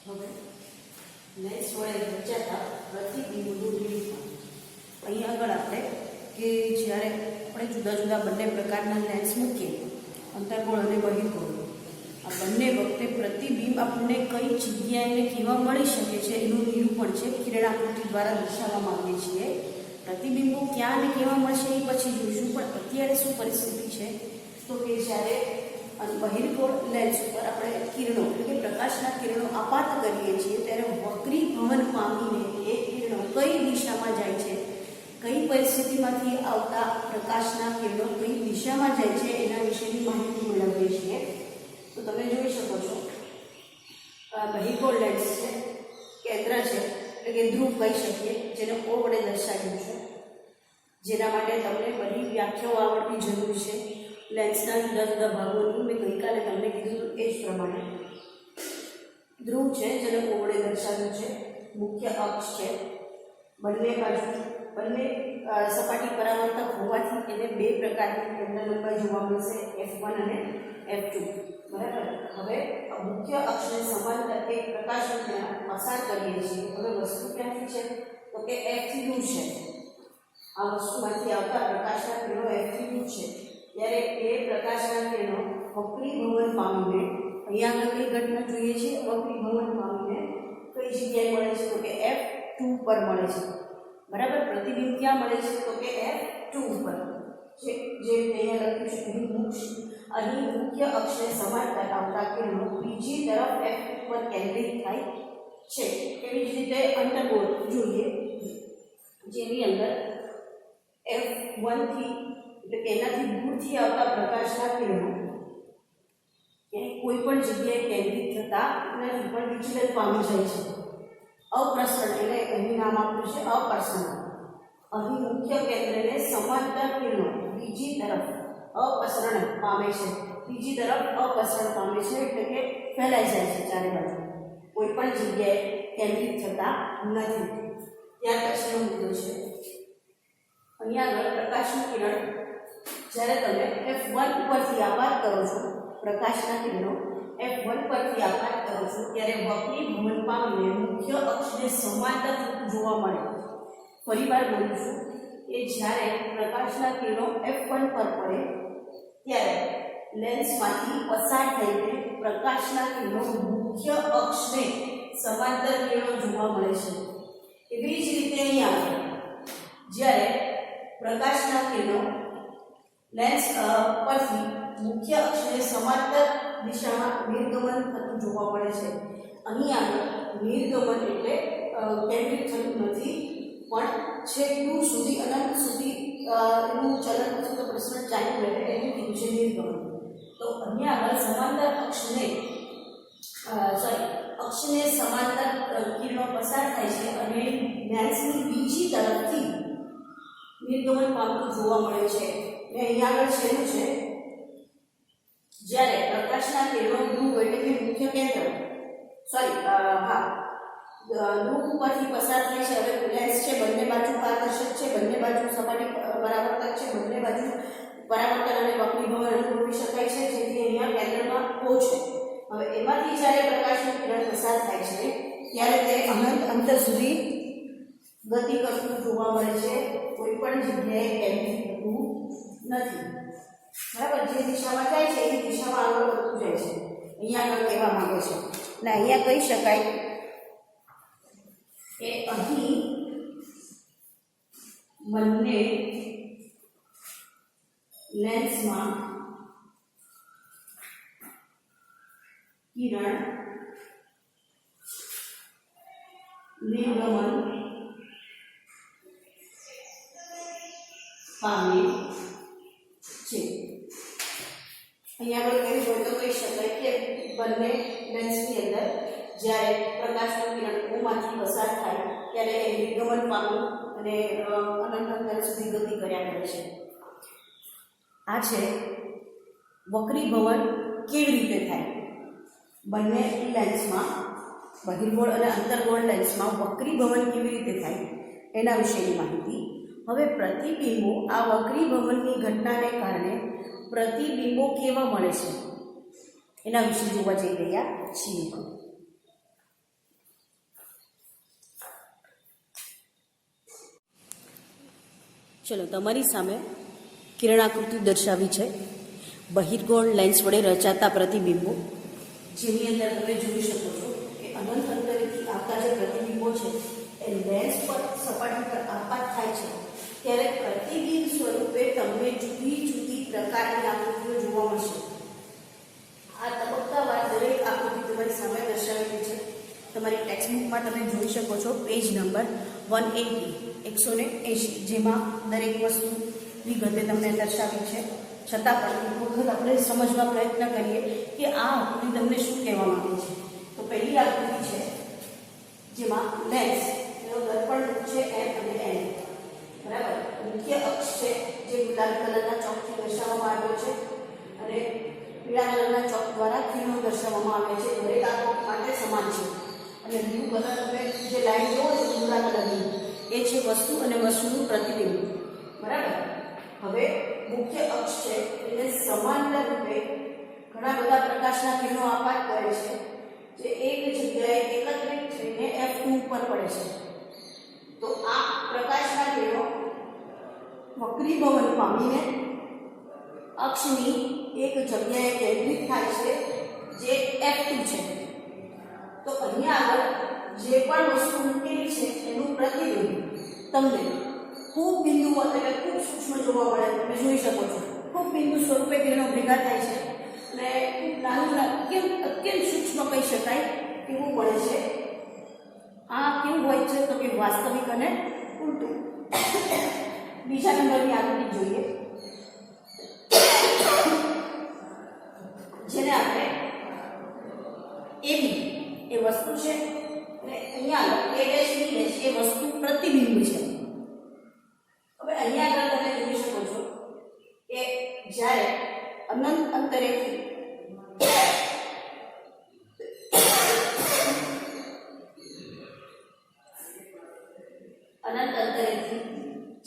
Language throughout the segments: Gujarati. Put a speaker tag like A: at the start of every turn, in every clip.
A: હવે લેન્સ વડે રચાતા પ્રતિબિંબનું નિરીક્ષણ. અહીંયા આગળ આપણે કે જ્યારે આપણે જુદા જુદા બંને પ્રકારના લેન્સ મૂકીએ, અંતર્ગોળ અને બહિર્ગોળ, આ બંને વખતે પ્રતિબિંબ આપણને કઈ જગ્યાએ કેવા મળી શકે છે એનું નિરૂપણ છે કિરણાકૃતિ દ્વારા દર્શાવવામાં આવીએ છીએ. પ્રતિબિંબો ક્યાં અને કેવા મળશે એ પછી જોઈશું, પણ અત્યારે શું પરિસ્થિતિ છે તો કે જ્યારે બહિર્ગોળ લેન્સ ઉપર આપણે કિરણો એટલે કે પ્રકાશના કિરણો આપાત કરીએ છીએ ત્યારે વક્રીભવન પામીને એ કિરણો કઈ દિશામાં જાય છે, કઈ પરિસ્થિતિમાંથી આવતા પ્રકાશના કિરણો કઈ દિશામાં જાય છે એના વિશેની માહિતી મેળવીએ છીએ. તો તમે જોઈ શકો છો બહિર્ગોળ લેન્સ છે, કેન્દ્ર છે એટલે કે ધ્રુવ કહી શકીએ, જેને O વડે દર્શાવ્યું છે, જેના માટે તમને બધી વ્યાખ્યાઓ આવડવી જરૂરી છે લેન્સના જુદા જુદા ભાગોની. મેં ગઈકાલે તમને કીધું એ જ પ્રમાણે ધ્રુવ છે જેને O વડે દર્શાવ્યું છે, મુખ્ય અક્ષ છે, બંને બાજુ બંને સપાટી પરાવર્તક હોવાથી એને બે પ્રકારની કેન્દ્ર લંબાઈ જોવા મળશે, F1 અને F2. બરાબર. હવે મુખ્ય અક્ષને સમાંતર એક પ્રકાશનું કિરણ પસાર કરીએ છીએ. હવે વસ્તુ ક્યાંથી છે તો કે F થી દૂર છે. આ વસ્તુમાંથી આવતા પ્રકાશના કિરણો F થી દૂર છે ત્યારે એ પ્રકાશના કિરણો વક્રીભવન પામીને અહીંયા આગળ કઈ ઘટના જોઈએ છે, વક્રીભવન પામીને કઈ જગ્યાએ મળે છે તો કે F2 પર મળે છે. બરાબર. પ્રતિબિંબ ક્યાં મળે છે તો કે F2 ઉપર, જે અહીંયા લખ્યું છે અહીં મુખ્ય અક્ષને સમાંતર આવતા કિરણો બીજી તરફ F2 પર કેન્દ્રિત થાય છે. એવી જ રીતે અંતર્ગોળ જોઈએ, જેની અંદર F1 થી એટલે કે એનાથી દૂરથી આવતા પ્રકાશના કિરણો કોઈ પણ જગ્યાએ કેન્દ્રિત થતા નથી પણ વિચલન પામી જાય છે. અપ્રસરણ એટલે અહીં નામ આપ્યું છે અપસરણ. અહીં મુખ્ય કેન્દ્રને સમાંતર કિરણો બીજી તરફ અપસરણ પામે છે, બીજી તરફ અપસરણ પામે છે એટલે કે ફેલાઈ જાય છે ચારે બાજુ, કોઈ પણ જગ્યાએ કેન્દ્રિત થતા નથી. ત્યાર પછીનો મુદ્દો છે અહીંયા આગળ પ્રકાશનું કિરણ જ્યારે તમે F1 પરથી આપાત કરો છો, પ્રકાશના કિરણો F1 પરથી આપાત કરો છો ત્યારે વક્રીભવન પામીને મુખ્ય અક્ષને સમાંતર જોવા મળે. ફરીવાર બોલું છું કે જ્યારે પ્રકાશના કિરણો F1 પર પડે ત્યારે લેન્સમાંથી પસાર થઈને પ્રકાશના કિરણો મુખ્ય અક્ષને સમાંતર કિરણો જોવા મળે છે. એવી જ રીતે અહીંયા જ્યારે પ્રકાશના કિરણો લેન્સ પરથી મુખ્ય અક્ષને સમાંતર દિશામાં નિર્ગમન થતું જોવા મળે છે. અહીં આગળ નિર્ગમન એટલે કેન્દ્રિત થતું નથી પણ છેક દૂર સુધી અનંત સુધી એનું ચલન અથવા પ્રશ્ન ચાલુ રહે એનું કીધું છે નિર્ગમન. તો અહીંયા આગળ સમાંતર અક્ષને સમાંતર કિરણો પસાર થાય છે અને લેન્સની બીજી તરફથી નિર્ગમન પામતું જોવા મળે છે. ને અહીંયા આગળ છેલ્લું છે જ્યારે પ્રકાશના કિરણો ધ્રુવ એટલે કે મુખ્ય કેન્દ્ર ધ્રુવ ઉપરથી પસાર થાય છે. હવે લેન્સ છે બંને બાજુ પારદર્શક છે, બંને બાજુ સપાટી પરાવર્તક છે, બંને બાજુ પરાવર્તન અને વક્રીભવન અનુભવી શકાય છે, જેથી અહીંયા કેન્દ્રમાં O છે. હવે એમાંથી જ્યારે પ્રકાશનું કિરણ પસાર થાય છે ત્યારે તે અનંત અંતર સુધી ગતિ કરતું જોવા મળે છે, કોઈ પણ જગ્યાએ કેન્દ્રિત થતું નથી. બરાબર. જે દિશામાં જાય છે એ દિશામાં આગળ વધતું જાય છે. અહીંયા આગળ કહેવા માંગે છે ને અહીંયા કહી શકાય કે અહીં બંને લેન્સમાં કિરણ નિર્ગમન પામે છે. અહીંયા આગળ કહેવું હોય તો કહી શકાય કે બંને લેન્સની અંદર જ્યારે પ્રકાશનું કિરણ ઓમાંથી પસાર થાય ત્યારે એ નિર્ગમન પામવું અને અનંત અંતર સુધી ગતિ કર્યા કરે છે. આ છે વક્રીભવન કેવી રીતે થાય. બંને લેન્સમાં બહિર્ગોળ અને અંતર્ગોળ લેન્સમાં વક્રીભવન કેવી રીતે થાય એના વિશેની માહિતી. હવે પ્રતિબિંબો આ વક્રીભવનની ઘટનાને કારણે પ્રતિબિંબો કેવા મળે છે એના વિશે જોવા જઈ રહ્યા છીએ. ચલો, તમારી સામે કિરણાકૃતિ દર્શાવી છે બહિર્ગોળ લેન્સ વડે રચાતા પ્રતિબિંબો, જેની અંદર તમે જોઈ શકો છો કે અનંત અંતરેથી આવતા જે પ્રતિબિંબો છે એ લેન્સ પર સપાટી પર આપાત થાય છે ત્યારે પ્રતિબિંબ સ્વરૂપે તમને જુદી જુદી પ્રકારની આકૃતિઓ જોવા મળશે. આ તબક્કાવાર દરેક આકૃતિ તમારી સામે દર્શાવેલી છે. તમારી ટેક્સ્ટબુકમાં તમે જોઈ શકો છો પેજ નંબર 180, જેમાં દરેક વસ્તુ વિગતે તમને દર્શાવી છે. છતાં પણ એક વખત આપણે સમજવા પ્રયત્ન કરીએ કે આ આકૃતિ તમને શું કહેવા માંગે છે. તો પહેલી આકૃતિ છે જેમાં લેન્સ એનો દર્પણ છે M અને N, બરાબર. મુખ્ય અક્ષ છે જે ગુલાબી કલરના ચોકથી દર્શાવવામાં આવ્યો છે અને પીળા કલરના ચોક દ્વારા કિરણો દર્શાવવામાં આવે છે. દરેક આકૃતિ માટે સમાન છે. અને બ્લુ કલર તમે જે લાઈન જોવો છો ભૂરા કલરની, એ છે વસ્તુ અને વસ્તુનું પ્રતિબિંબ, બરાબર. હવે મુખ્ય અક્ષ છે એને સમાંતર રૂપે ઘણા બધા પ્રકાશના કિરણો આપાત કરે છે, જે એક જગ્યાએ એકત્રિત થઈને F2 ઉપર પડે છે. તો આ પ્રકાશના કિરણો વક્રીભવન પામીને અક્ષની એક જગ્યાએ કેન્દ્રિત થાય છે, જે F2 છે. તો અહીંયા આગળ જે પણ વસ્તુ મૂકેલી છે એનું પ્રતિબિંબ તમને ખૂબ બિંદુઓ એટલે ખૂબ સૂક્ષ્મ જોવા મળે. તમે જોઈ શકો છો ખૂબ બિંદુ સ્વરૂપે કિરણો ભેગા થાય છે અને ખૂબ નાનું અત્યંત સૂક્ષ્મ કહી શકાય એવું મળે છે. આ કેવું હોય છે તો કે વાસ્તવિક અને ઉલટું. બીજા નંબરની આકૃતિ જોઈએ, જેને આપણે AB એ વસ્તુ છે અને અહીંયા A' B' એ વસ્તુ પ્રતિબિંબ છે. હવે અહીંયા આગળ તમે જોઈ શકો છો કે જ્યારે અનંત અંતરેથી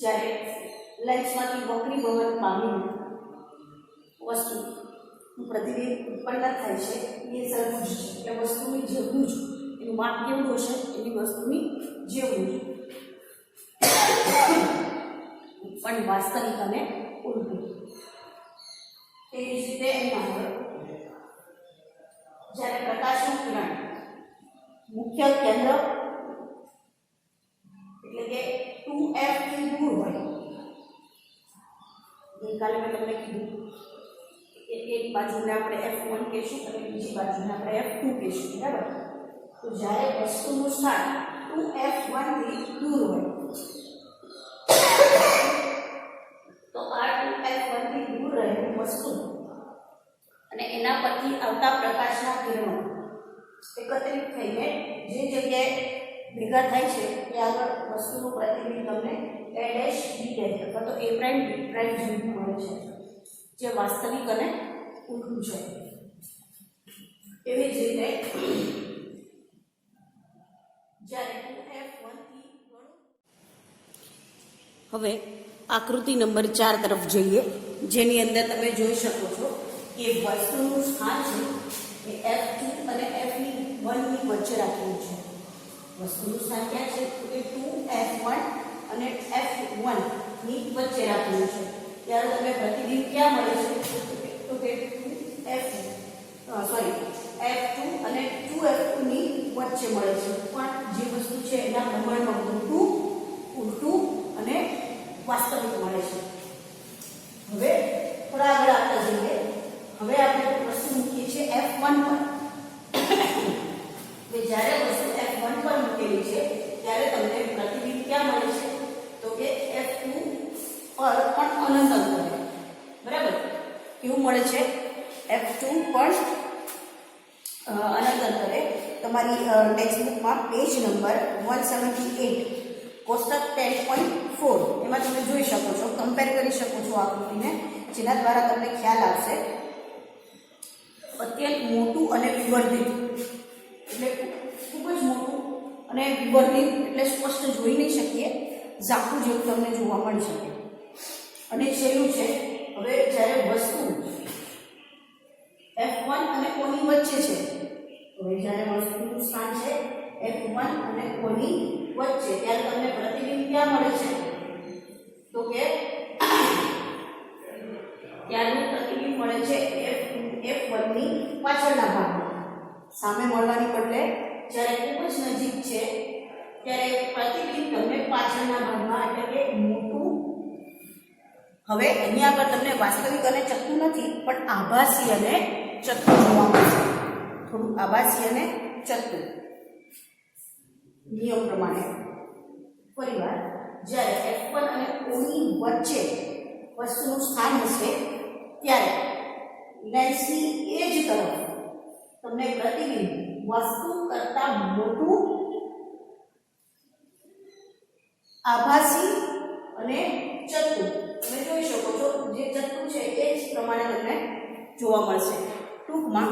A: જ્યારે લેન્સમાંથી વક્રીભવન પામીને વસ્તુનું પ્રતિબિંબ ઉત્પન્ન થાય છે એ સરખું જ છે. એટલે વસ્તુની જેવું જ એનું માપ કેવું હશે, એની વસ્તુની જેવું જ, પણ વાસ્તવિક અને ઉલટું. તેવી જ રીતે એમાં જ્યારે પ્રકાશનું કિરણ મુખ્ય કેન્દ્ર એટલે કે 2F થી દૂર હોય, ગઈકાલે મેં તમને કીધું કે એક બાજુને આપણે F1 કહીશું અને બીજી બાજુને આપણે F2 કહીશું, બરાબર. તો જ્યારે વસ્તુનું સ્થાન 2F1 થી દૂર હોય તો આ 2F1 થી દૂર રહેલી વસ્તુ અને એના પરથી આવતા પ્રકાશના કિરણો એકત્રિત થઈને જે જગ્યાએ ભેગા થાય છે એ આગળ વસ્તુનું પ્રતિબિંબ તમને A', B' અથવા તો A', B' જેવું મળે છે, જે વાસ્તવિક અને ઉલટું છે. એવી જ રીતે જ્યારે 2F1 થી હવે આકૃતિ નંબર 4 તરફ જઈએ, જેની અંદર તમે જોઈ શકો છો કે વસ્તુનું સ્થાન છે એ F2 અને F1 ની વચ્ચે રાખેલું છે. વસ્તુનું સ્થાન ક્યાં છે તો કે 2F1 અને F1 ની વચ્ચે રાખેલું છે. ત્યારે તમે પ્રતિબિંબ ક્યાં મળે છે તો કે F2 અને 2F2 ની વચ્ચે મળે છે, પણ જે વસ્તુ છે એના પ્રમાણમાં ઉલટું અને વાસ્તવિક મળે છે. હવે થોડા આગળ આપતા જઈએ. હવે આપણે વસ્તુ મૂકીએ છીએ F1 પર. કે જ્યારે વસ્તુ F1 પર મૂકેલી છે ત્યારે તમને પ્રતિબિંબ ક્યાં મળે છે તો કે F2 પર પણ અનંત અંતરે, બરાબર. કેવું મળે છે? F2 પર અનંત અંતરે. તમારી ટેક્સ્ટબુકમાં પેજ નંબર 178 કોષ્ટક 10.4 એમાં તમે જોઈ શકો છો, કમ્પેર કરી શકો છો આકૃતિને, જેના દ્વારા તમને ખ્યાલ આવશે. અત્યંત મોટું અને વિવર્ધિત એટલે ખૂબ જ મોટું અને વિવર્ધિત એટલે સ્પષ્ટ જોઈ નહીં શકીએ, ઝાંખું જેવું તમને જોવા મળી શકે. અને છેલ્લું છે હવે જ્યારે વસ્તુ F1 અને O ની વચ્ચે છે, હવે જ્યારે વસ્તુનું સ્થાન છે F1 અને O ની વચ્ચે ત્યારે તમને પ્રતિબિંબ ક્યાં મળે છે તો કે ત્યારનું પ્રતિબિંબ મળે છે F1 ની પાછળના ભાગમાં. સામે મળવાની બદલે જ્યારે ખૂબ જ નજીક છે ત્યારે પ્રતિબિંબ તમને પાછળના ભાગમાં એટલે કે મોટું. હવે અહીંયા આગળ તમને વાસ્તવિક અને ચત્તું નથી પણ આભાસી અને ચત્તું જોવા મળશે. થોડું આભાસી અને ચત્તું નિયમ પ્રમાણે. ફરીવાર જ્યારે F1 અને O ની વચ્ચે વસ્તુનું સ્થાન હશે ત્યારે લેન્સની એ જ તરફ તમને પ્રતિબિંબ વસ્તુ કરતાં મોટું, આભાસી અને ચત્તું તમે જોઈ શકો છો. જે ચત્તું છે એ જ પ્રમાણે તમને જોવા મળશે. ટૂંકમાં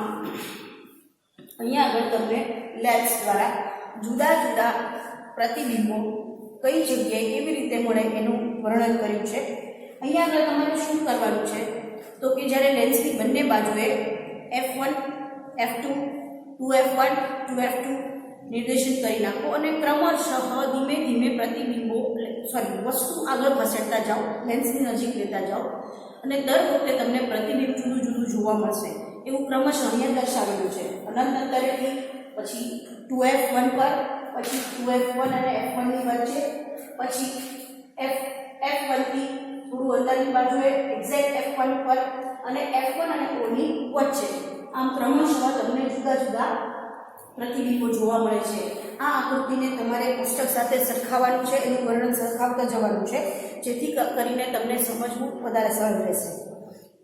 A: અહીંયા આગળ તમને લેન્સ દ્વારા જુદા જુદા પ્રતિબિંબો કઈ જગ્યાએ કેવી રીતે મળે એનું વર્ણન કર્યું છે. અહીંયા આગળ તમારે શું કરવાનું છે તો કે જ્યારે લેન્સની બંને બાજુએ F1, F2, 2F1, 2F2 નિર્દેશિત કરી નાખો અને ક્રમશઃ ધીમે ધીમે પ્રતિબિંબો વસ્તુ આગળ ખસેડતા જાઓ, લેન્સની નજીક લેતા જાઓ અને દર વખતે તમને પ્રતિબિંબ જુદું જુદું જોવા મળશે. એવું ક્રમશઃ અહીંયા દર્શાવેલું છે. અનંત અંતરેથી પછી 2F1 પર, પછી 2F1 અને F1 ની વચ્ચે, પછી F1 થી થોડું અંતરની બાજુએ એક્ઝેક્ટ F1 પર અને F1 અને O ની વચ્ચે. આમ ક્રમશઃ તમને જુદા જુદા પ્રતિબિંબો જોવા મળે છે. આ આકૃતિને તમારે પુસ્તક સાથે સરખાવવાનું છે, એનું વર્ણન સરખાવતા જવાનું છે જેથી કરીને તમને સમજવું વધારે સરળ રહેશે.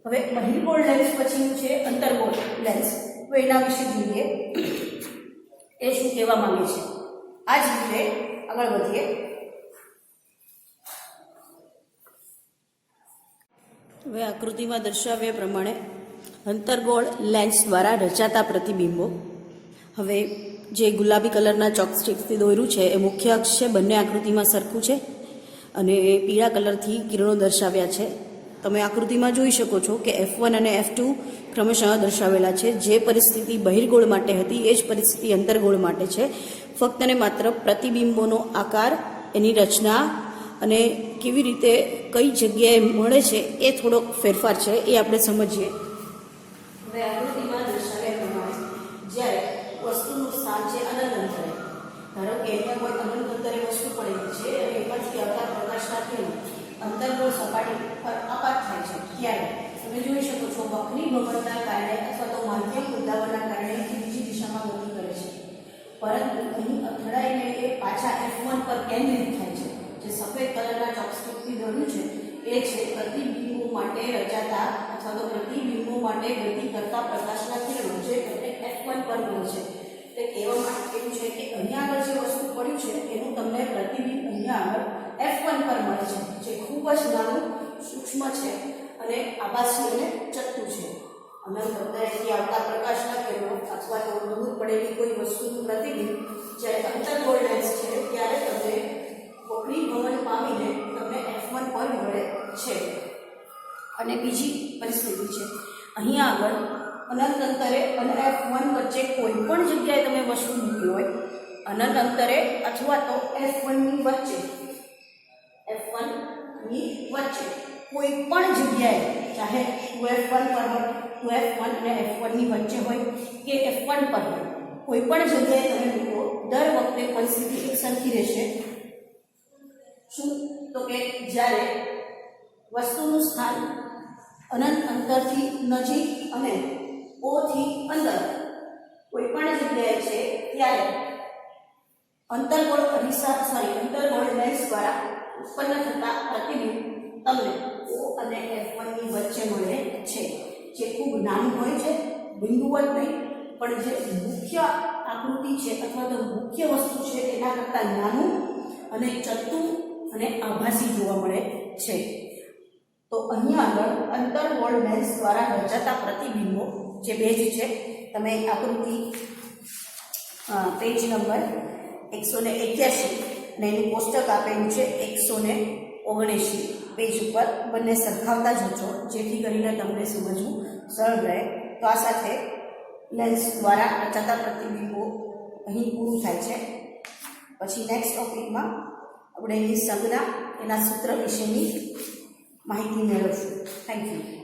A: હવે બહિર્ગોળ લેન્સ પછીનું છે અંતર્ગોળ લેન્સ. તો એના વિશે જોઈએ એ શું કહેવા માંગે છે. આ જ રીતે આગળ વધીએ. હવે આકૃતિમાં દર્શાવ્યા પ્રમાણે અંતર્ગોળ લેન્સ દ્વારા રચાતા પ્રતિબિંબો. હવે જે ગુલાબી કલરના ચોકસ્ટિકથી દોર્યું છે એ મુખ્ય અક્ષ છે. બંને આકૃતિમાં સરખું છે અને પીળા કલરથી કિરણો દર્શાવ્યા છે. તમે આકૃતિમાં જોઈ શકો છો કે F1 અને F2 ક્રમશઃ દર્શાવેલા છે. જે પરિસ્થિતિ બહિર્ગોળ માટે હતી એ જ પરિસ્થિતિ અંતર્ગોળ માટે છે. ફક્ત અને માત્ર પ્રતિબિંબોનો આકાર, એની રચના અને કેવી રીતે કઈ જગ્યાએ મળે છે એ થોડોક ફેરફાર છે, એ આપણે સમજીએ. હવે આકૃતિમાં દર્શાવ્યા પ્રમાણે જ્યારે વસ્તુનું સ્થાન છે અનંત અંતરે, ધારો કે અહીંયા કોઈ અનંત અંતરે વસ્તુ પડેલી છે અને એમાંથી આવતા પ્રકાશના કિરણો અંતર્ગોળ સપાટી પર આપાત થાય છે ત્યારે તમે જોઈ શકો છો વક્રી ભ્રમણના કારણે અથવા તો માધ્યમ મુદ્દાઓના કારણે બીજી દિશામાં ગતિ કરે છે. પરંતુ અહીં અથડાઈને એ પાછા F1 પર કેન્દ્રિત થાય છે. જે સફેદ કલરના ચોકસ્ટિકથી દોર્યું છે એ છે પ્રતિબિંબો માટે રચાતા અથવા તો પ્રતિબિંબો માટે ગતિ કરતા પ્રકાશના કિરણો જે તમને F1 પર મળે છે. તે કહેવામાં એવું છે કે અહીંયા આગળ જે વસ્તુ પડ્યું છે એનું તમને પ્રતિબિંબ અહીંયા આગળ F1 પર મળે છે, જે ખૂબ જ નાનું, સૂક્ષ્મ છે અને આભાસી અને ચત્તું છે. અનંત અંતરેથી આવતા પ્રકાશના કિરણો અથવા તો દૂર પડેલી કોઈ વસ્તુનું પ્રતિબિંબ જ્યારે અંતર્ગોળ લેન્સ છે ત્યારે તમને વક્રી ભ્રમણ પામીને તમને F1 પર મળે છે. અને બીજી પરિસ્થિતિ છે અહીંયા આગળ અનંત અંતરે અને F1 વચ્ચે કોઈ પણ જગ્યાએ તમે વસ્તુ મૂકી હોય, અનંત અંતરે અથવા તો F1 ની વચ્ચે, F1 ની વચ્ચે કોઈ પણ જગ્યાએ, ચાહે 2F1 પર હોય, 2F1 અને F1 ની વચ્ચે હોય કે F1 પર હોય, કોઈ પણ જગ્યાએ તમે મૂકો દર વખતે પરિસ્થિતિ એક સરખી રહેશે. શું તો કે જ્યારે વસ્તુનું સ્થાન અનંત અંતરથી નજીક અને O થી અંદર કોઈ પણ જગ્યાએ છે ત્યારે અંતર્ગોળ લેન્સ દ્વારા ઉત્પન્ન થતા પ્રતિબિંબ તમને O અને F1 ની વચ્ચે મળે છે. જે ખૂબ નાનું હોય છે, બિંદુવત નહીં પણ જે મુખ્ય આકૃતિ છે અથવા તો મુખ્ય વસ્તુ છે એના કરતાં નાનું અને ચત્તું અને આભાસી જોવા મળે છે. તો અહીંયા આગળ અંતર્ગોળ લેન્સ દ્વારા રચાતા પ્રતિબિંબો જે બેઝ છે, તમે આકૃતિ પેજ નંબર 181 અને એનું કોષ્ટક આપેલું છે 179 પેજ ઉપર બંને સરખાવતા જજો જેથી કરીને તમને સમજવું સરળ રહે. તો આ સાથે લેન્સ દ્વારા રચાતા પ્રતિબિંબો અહીં પૂરું થાય છે. પછી નેક્સ્ટ ટોપિકમાં આપણે એની સંજ્ઞા એના સૂત્ર વિશેની માહિતી મેળવશું. Thank you.